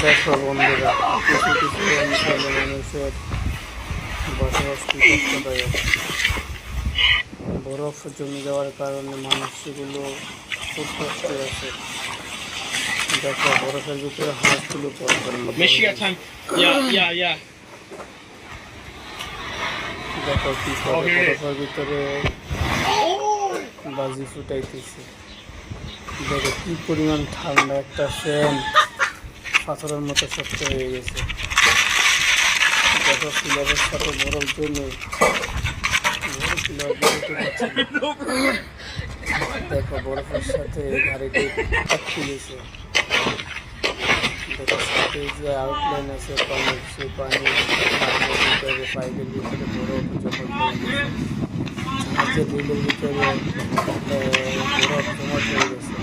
দেখো বন্ধুরা, কিছু কিছু অঞ্চলে মানুষের বসবাস কি কষ্টদায়ক। বরফ জমে যাওয়ার কারণে মানুষ সেগুলো খুব কষ্টে আছে। দেখো বরফের ভিতরে হাঁসগুলো Michigan time. Yeah. দেখো কি Oh, করে here it is. বরফের ভিতরে বাজি ফুটাইতেছে। দেখো কি পরিমাণ ঠান্ডা, একটা ফ্যান পাথরের মতো শক্ত হয়ে গেছে। দেখো পিলারের সাথে বরফ জমে বড় পিলার বেরোতে পারছে না। দেখো বরফের সাথে গাড়িটি আটকে গেছে। দেখো সাথে যে আউটলাইন আছে পানির, সেই পানির ভিতরে পাইপের ভিতরে বরফ জমা হয়ে গেছে। জাহাজের রিলের ভিতরে বরফ জমা হয়ে গেছে।